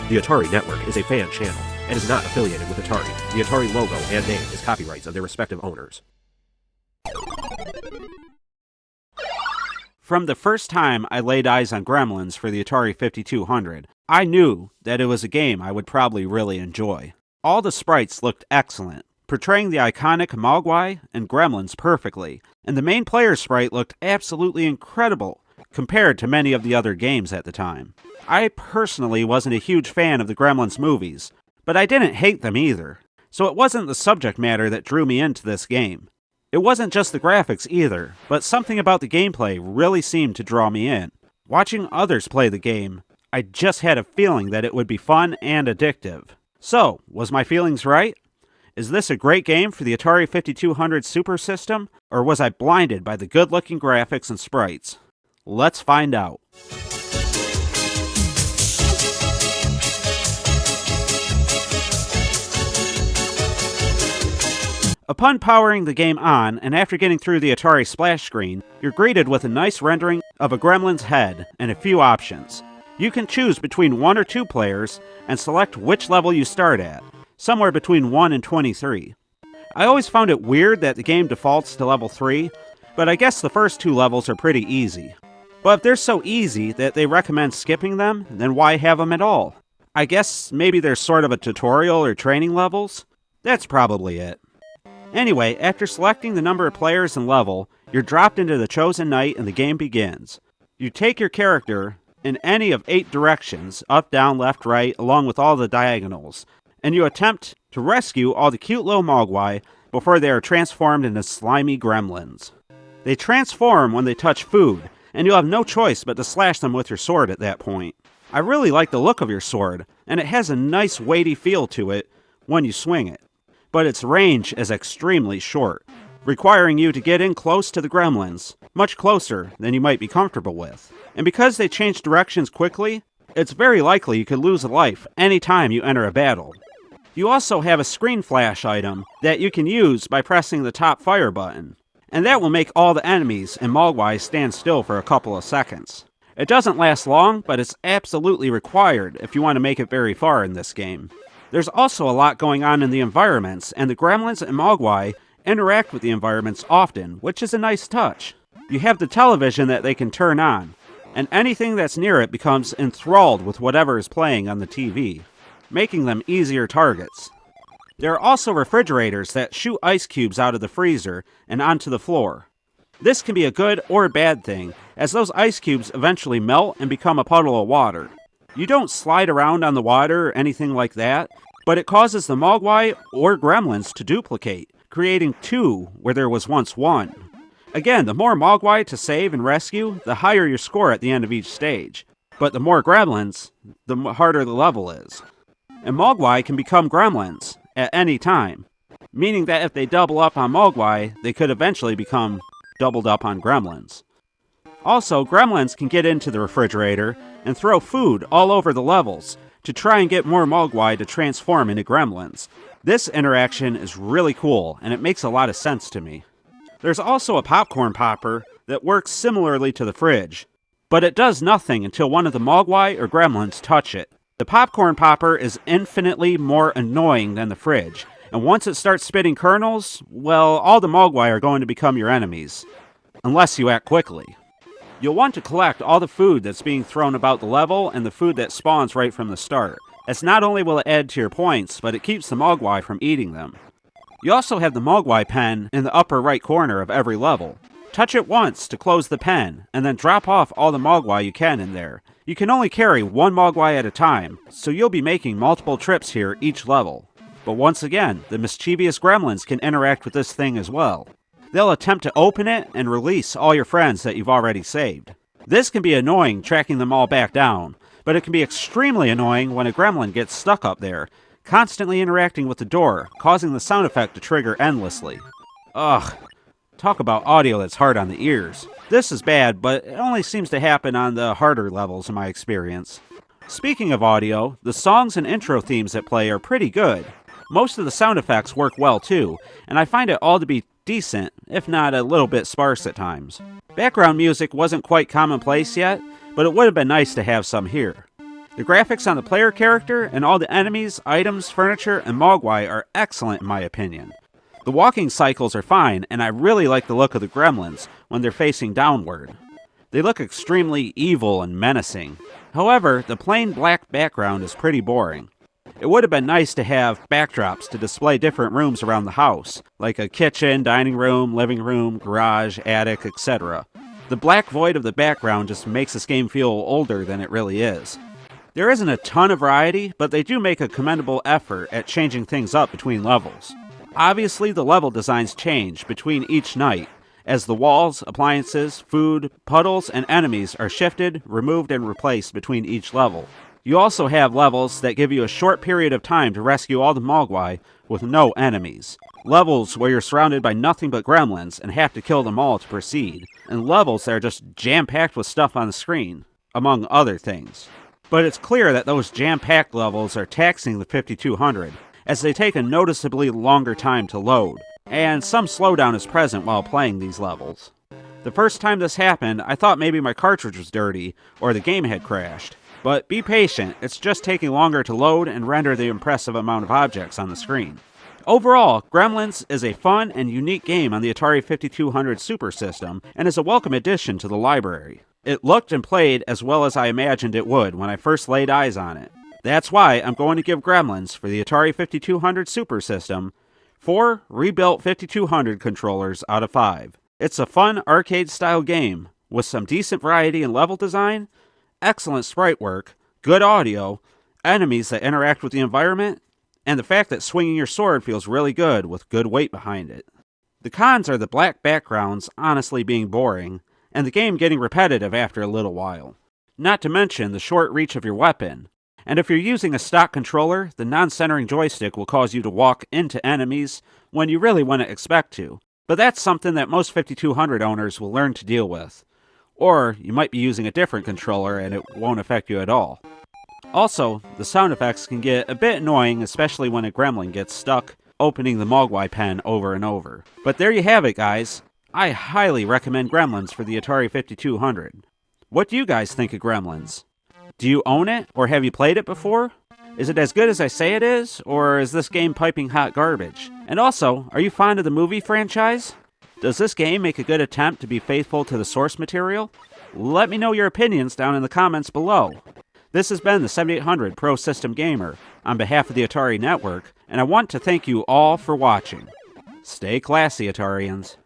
The Atari Network is a fan channel and is not affiliated with Atari. The Atari logo and name is copyrights of their respective owners. From the first time I laid eyes on Gremlins for the Atari 5200, I knew that it was a game I would probably really enjoy. All the sprites looked excellent, portraying the iconic Mogwai and Gremlins perfectly, and the main player sprite looked absolutely incredible compared to many of the other games at the time. I personally wasn't a huge fan of the Gremlins movies, but I didn't hate them either, so it wasn't the subject matter that drew me into this game. It wasn't just the graphics either, but something about the gameplay really seemed to draw me in. Watching others play the game, I just had a feeling that it would be fun and addictive. So, was my feelings right? Is this a great game for the Atari 5200 Super System, or was I blinded by the good-looking graphics and sprites? Let's find out. Upon powering the game on, and after getting through the Atari splash screen, you're greeted with a nice rendering of a gremlin's head and a few options. You can choose between 1 or 2 players and select which level you start at, somewhere between 1 and 23. I always found it weird that the game defaults to level 3, but I guess the first 2 levels are pretty easy. But if they're so easy that they recommend skipping them, then why have them at all? I guess maybe there's sort of a tutorial or training levels? That's probably it. Anyway, after selecting the number of players and level, you're dropped into the chosen night and the game begins. You take your character in any of 8 directions, up, down, left, right, along with all the diagonals, and you attempt to rescue all the cute little Mogwai before they are transformed into slimy gremlins. They transform when they touch food, and you'll have no choice but to slash them with your sword at that point. I really like the look of your sword, and it has a nice weighty feel to it when you swing it. But its range is extremely short, requiring you to get in close to the gremlins, much closer than you might be comfortable with. And because they change directions quickly, it's very likely you could lose a life any time you enter a battle. You also have a screen flash item that you can use by pressing the top fire button, and that will make all the enemies and Mogwai stand still for a couple of seconds. It doesn't last long, but it's absolutely required if you want to make it very far in this game. There's also a lot going on in the environments, and the Gremlins and Mogwai interact with the environments often, which is a nice touch. You have the television that they can turn on, and anything that's near it becomes enthralled with whatever is playing on the TV, making them easier targets. There are also refrigerators that shoot ice cubes out of the freezer and onto the floor. This can be a good or bad thing, as those ice cubes eventually melt and become a puddle of water. You don't slide around on the water or anything like that, but it causes the Mogwai or Gremlins to duplicate, creating 2 where there was once 1. Again, the more Mogwai to save and rescue, the higher your score at the end of each stage. But the more Gremlins, the harder the level is. And Mogwai can become Gremlins at any time, meaning that if they double up on Mogwai, they could eventually become doubled up on Gremlins. Also, Gremlins can get into the refrigerator and throw food all over the levels to try and get more Mogwai to transform into Gremlins. This interaction is really cool, and it makes a lot of sense to me. There's also a popcorn popper that works similarly to the fridge, but it does nothing until one of the Mogwai or Gremlins touch it. The popcorn popper is infinitely more annoying than the fridge, and once it starts spitting kernels, well, all the Mogwai are going to become your enemies, unless you act quickly. You'll want to collect all the food that's being thrown about the level and the food that spawns right from the start, as not only will it add to your points, but it keeps the Mogwai from eating them. You also have the Mogwai pen in the upper right corner of every level. Touch it once to close the pen, and then drop off all the Mogwai you can in there. You can only carry 1 Mogwai at a time, so you'll be making multiple trips here each level. But once again, the mischievous Gremlins can interact with this thing as well. They'll attempt to open it and release all your friends that you've already saved. This can be annoying tracking them all back down, but it can be extremely annoying when a Gremlin gets stuck up there, constantly interacting with the door, causing the sound effect to trigger endlessly. Ugh, talk about audio that's hard on the ears. This is bad, but it only seems to happen on the harder levels in my experience. Speaking of audio, the songs and intro themes that play are pretty good. Most of the sound effects work well too, and I find it all to be decent, if not a little bit sparse at times. Background music wasn't quite commonplace yet, but it would have been nice to have some here. The graphics on the player character and all the enemies, items, furniture, and mogwai are excellent in my opinion. The walking cycles are fine, and I really like the look of the gremlins when they're facing downward. They look extremely evil and menacing. However, the plain black background is pretty boring. It would have been nice to have backdrops to display different rooms around the house, like a kitchen, dining room, living room, garage, attic, etc. The black void of the background just makes this game feel older than it really is. There isn't a ton of variety, but they do make a commendable effort at changing things up between levels. Obviously, the level designs change between each night, as the walls, appliances, food, puddles, and enemies are shifted, removed, and replaced between each level. You also have levels that give you a short period of time to rescue all the mogwai with no enemies. Levels where you're surrounded by nothing but gremlins and have to kill them all to proceed. And levels that are just jam-packed with stuff on the screen, among other things. But it's clear that those jam-packed levels are taxing the 5200, as they take a noticeably longer time to load, and some slowdown is present while playing these levels. The first time this happened, I thought maybe my cartridge was dirty, or the game had crashed. But be patient, it's just taking longer to load and render the impressive amount of objects on the screen. Overall, Gremlins is a fun and unique game on the Atari 5200 Super System, and is a welcome addition to the library. It looked and played as well as I imagined it would when I first laid eyes on it. That's why I'm going to give Gremlins for the Atari 5200 Super System 4 rebuilt 5200 controllers out of 5. It's a fun arcade-style game with some decent variety in level design, excellent sprite work, good audio, enemies that interact with the environment, and the fact that swinging your sword feels really good with good weight behind it. The cons are the black backgrounds honestly being boring, and the game getting repetitive after a little while. Not to mention the short reach of your weapon. And if you're using a stock controller, the non-centering joystick will cause you to walk into enemies when you really wouldn't expect to. But that's something that most 5200 owners will learn to deal with. Or you might be using a different controller and it won't affect you at all. Also, the sound effects can get a bit annoying, especially when a gremlin gets stuck opening the mogwai pen over and over. But there you have it, guys. I highly recommend Gremlins for the Atari 5200. What do you guys think of Gremlins? Do you own it, or have you played it before? Is it as good as I say it is, or is this game piping hot garbage? And also, are you fond of the movie franchise? Does this game make a good attempt to be faithful to the source material? Let me know your opinions down in the comments below. This has been the 7800 Pro System Gamer on behalf of the Atari Network, and I want to thank you all for watching. Stay classy, Atarians.